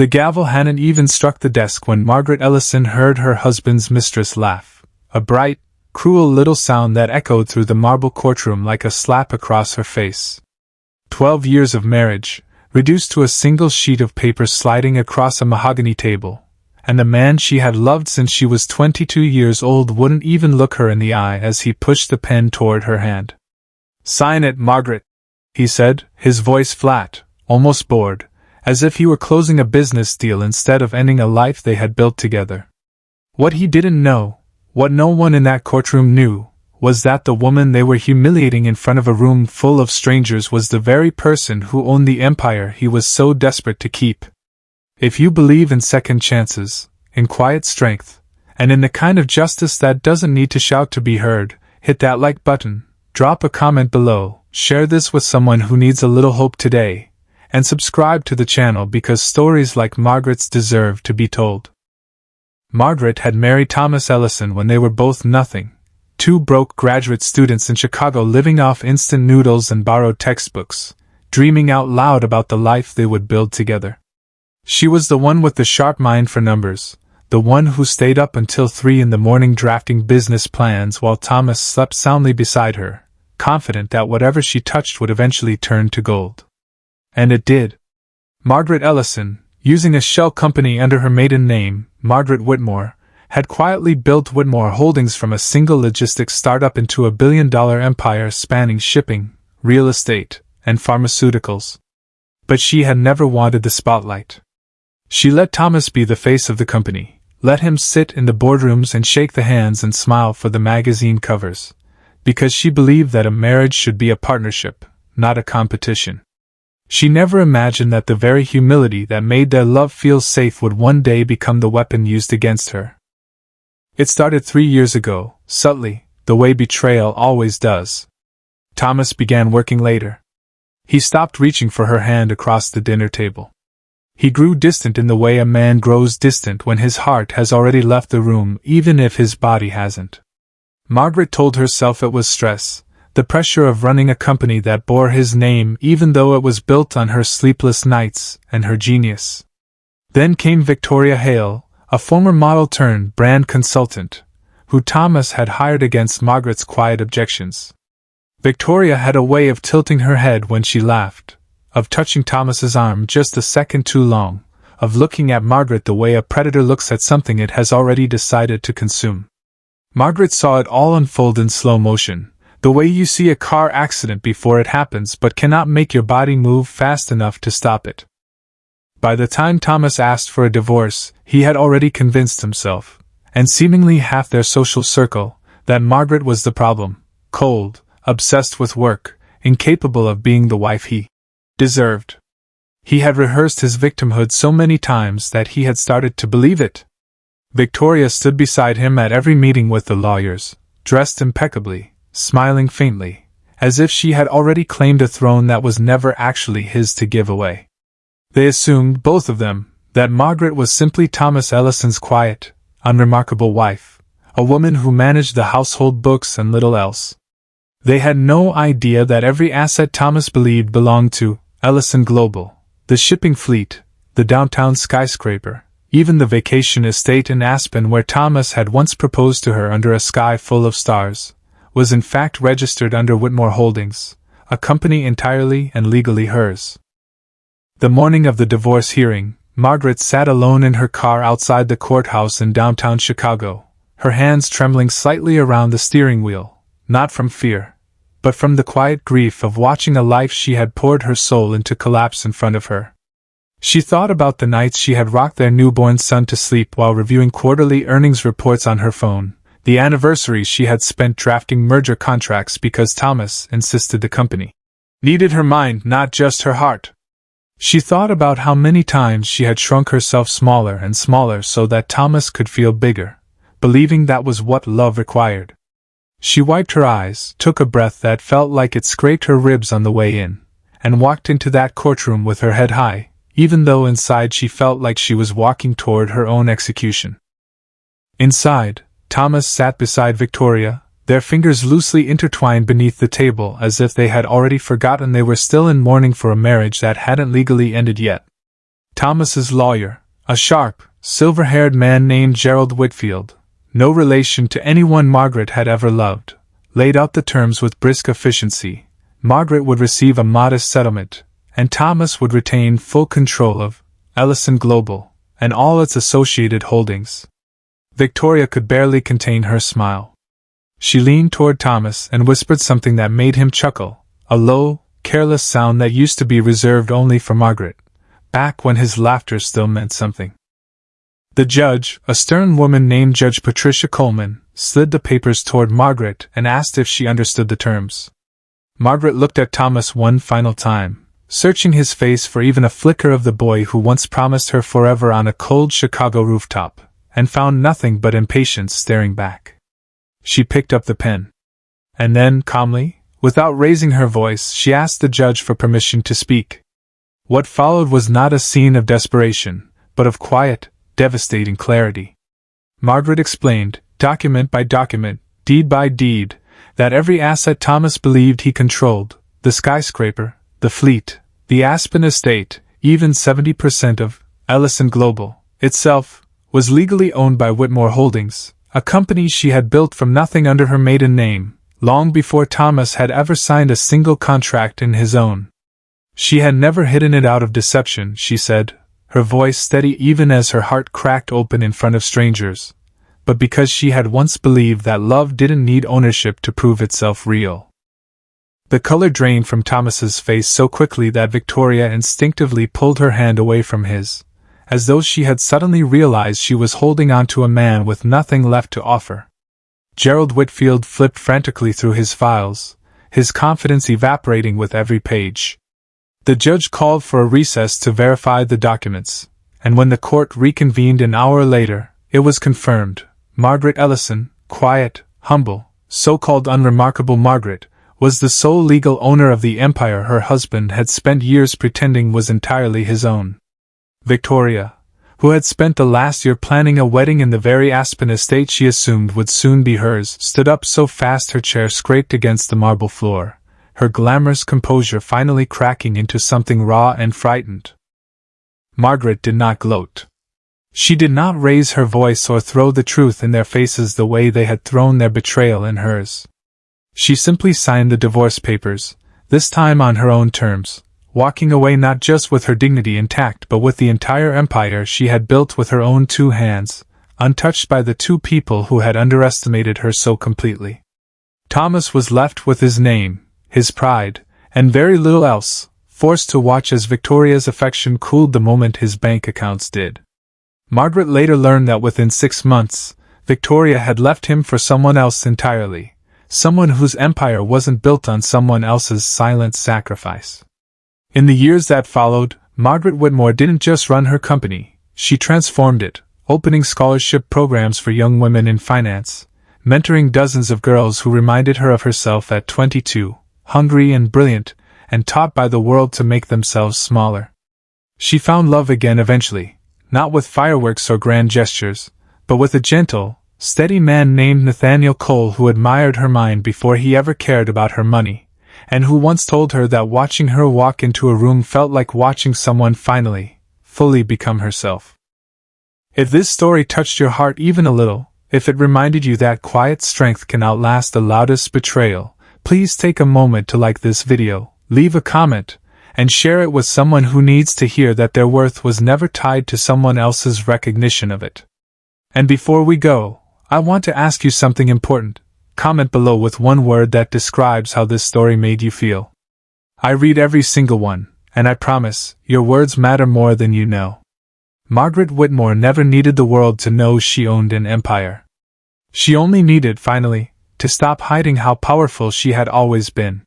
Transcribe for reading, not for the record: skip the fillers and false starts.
The gavel hadn't even struck the desk when Margaret Ellison heard her husband's mistress laugh, a bright, cruel little sound that echoed through the marble courtroom like a slap across her face. 12 years of marriage, reduced to a single sheet of paper sliding across a mahogany table, and the man she had loved since she was 22 years old wouldn't even look her in the eye as he pushed the pen toward her hand. "Sign it, Margaret," he said, his voice flat, almost bored, as if he were closing a business deal instead of ending a life they had built together. What he didn't know, what no one in that courtroom knew, was that the woman they were humiliating in front of a room full of strangers was the very person who owned the empire he was so desperate to keep. If you believe in second chances, in quiet strength, and in the kind of justice that doesn't need to shout to be heard, hit that like button, drop a comment below, share this with someone who needs a little hope today, and subscribe to the channel because stories like Margaret's deserve to be told. Margaret had married Thomas Ellison when they were both nothing, two broke graduate students in Chicago living off instant noodles and borrowed textbooks, dreaming out loud about the life they would build together. She was the one with the sharp mind for numbers, the one who stayed up until 3 in the morning drafting business plans while Thomas slept soundly beside her, confident that whatever she touched would eventually turn to gold. And it did. Margaret Ellison, using a shell company under her maiden name, Margaret Whitmore, had quietly built Whitmore Holdings from a single logistics startup into a billion-dollar empire spanning shipping, real estate, and pharmaceuticals. But she had never wanted the spotlight. She let Thomas be the face of the company, let him sit in the boardrooms and shake the hands and smile for the magazine covers, because she believed that a marriage should be a partnership, not a competition. She never imagined that the very humility that made their love feel safe would one day become the weapon used against her. It started 3 years ago, subtly, the way betrayal always does. Thomas began working later. He stopped reaching for her hand across the dinner table. He grew distant in the way a man grows distant when his heart has already left the room even if his body hasn't. Margaret told herself it was stress, the pressure of running a company that bore his name even though it was built on her sleepless nights and her genius. Then came Victoria Hale, a former model-turned-brand consultant, who Thomas had hired against Margaret's quiet objections. Victoria had a way of tilting her head when she laughed, of touching Thomas's arm just a second too long, of looking at Margaret the way a predator looks at something it has already decided to consume. Margaret saw it all unfold in slow motion, the way you see a car accident before it happens but cannot make your body move fast enough to stop it. By the time Thomas asked for a divorce, he had already convinced himself, and seemingly half their social circle, that Margaret was the problem, cold, obsessed with work, incapable of being the wife he deserved. He had rehearsed his victimhood so many times that he had started to believe it. Victoria stood beside him at every meeting with the lawyers, dressed impeccably, smiling faintly, as if she had already claimed a throne that was never actually his to give away. They assumed, both of them, that Margaret was simply Thomas Ellison's quiet, unremarkable wife, a woman who managed the household books and little else. They had no idea that every asset Thomas believed belonged to Ellison Global, the shipping fleet, the downtown skyscraper, even the vacation estate in Aspen where Thomas had once proposed to her under a sky full of stars, was in fact registered under Whitmore Holdings, a company entirely and legally hers. The morning of the divorce hearing, Margaret sat alone in her car outside the courthouse in downtown Chicago, her hands trembling slightly around the steering wheel, not from fear, but from the quiet grief of watching a life she had poured her soul into collapse in front of her. She thought about the nights she had rocked their newborn son to sleep while reviewing quarterly earnings reports on her phone, the anniversaries she had spent drafting merger contracts because Thomas insisted the company needed her mind, not just her heart. She thought about how many times she had shrunk herself smaller and smaller so that Thomas could feel bigger, believing that was what love required. She wiped her eyes, took a breath that felt like it scraped her ribs on the way in, and walked into that courtroom with her head high, even though inside she felt like she was walking toward her own execution. Inside, Thomas sat beside Victoria, their fingers loosely intertwined beneath the table as if they had already forgotten they were still in mourning for a marriage that hadn't legally ended yet. Thomas's lawyer, a sharp, silver-haired man named Gerald Whitfield, no relation to anyone Margaret had ever loved, laid out the terms with brisk efficiency. Margaret would receive a modest settlement, and Thomas would retain full control of Ellison Global and all its associated holdings. Victoria could barely contain her smile. She leaned toward Thomas and whispered something that made him chuckle, a low, careless sound that used to be reserved only for Margaret, back when his laughter still meant something. The judge, a stern woman named Judge Patricia Coleman, slid the papers toward Margaret and asked if she understood the terms. Margaret looked at Thomas one final time, searching his face for even a flicker of the boy who once promised her forever on a cold Chicago rooftop, and found nothing but impatience staring back. She picked up the pen. And then, calmly, without raising her voice, she asked the judge for permission to speak. What followed was not a scene of desperation, but of quiet, devastating clarity. Margaret explained, document by document, deed by deed, that every asset Thomas believed he controlled, the skyscraper, the fleet, the Aspen estate, even 70% of Ellison Global itself, was legally owned by Whitmore Holdings, a company she had built from nothing under her maiden name, long before Thomas had ever signed a single contract in his own. She had never hidden it out of deception, she said, her voice steady even as her heart cracked open in front of strangers, but because she had once believed that love didn't need ownership to prove itself real. The color drained from Thomas's face so quickly that Victoria instinctively pulled her hand away from his, as though she had suddenly realized she was holding on to a man with nothing left to offer. Gerald Whitfield flipped frantically through his files, his confidence evaporating with every page. The judge called for a recess to verify the documents, and when the court reconvened an hour later, it was confirmed. Margaret Ellison, quiet, humble, so-called unremarkable Margaret, was the sole legal owner of the empire her husband had spent years pretending was entirely his own. Victoria, who had spent the last year planning a wedding in the very Aspen estate she assumed would soon be hers, stood up so fast her chair scraped against the marble floor, her glamorous composure finally cracking into something raw and frightened. Margaret did not gloat. She did not raise her voice or throw the truth in their faces the way they had thrown their betrayal in hers. She simply signed the divorce papers, this time on her own terms, walking away not just with her dignity intact but with the entire empire she had built with her own two hands, untouched by the two people who had underestimated her so completely. Thomas was left with his name, his pride, and very little else, forced to watch as Victoria's affection cooled the moment his bank accounts did. Margaret later learned that within 6 months, Victoria had left him for someone else entirely, someone whose empire wasn't built on someone else's silent sacrifice. In the years that followed, Margaret Whitmore didn't just run her company, she transformed it, opening scholarship programs for young women in finance, mentoring dozens of girls who reminded her of herself at 22, hungry and brilliant, and taught by the world to make themselves smaller. She found love again eventually, not with fireworks or grand gestures, but with a gentle, steady man named Nathaniel Cole who admired her mind before he ever cared about her money, and who once told her that watching her walk into a room felt like watching someone finally, fully become herself. If this story touched your heart even a little, if it reminded you that quiet strength can outlast the loudest betrayal, please take a moment to like this video, leave a comment, and share it with someone who needs to hear that their worth was never tied to someone else's recognition of it. And before we go, I want to ask you something important. Comment below with one word that describes how this story made you feel. I read every single one, and I promise, your words matter more than you know. Margaret Whitmore never needed the world to know she owned an empire. She only needed, finally, to stop hiding how powerful she had always been.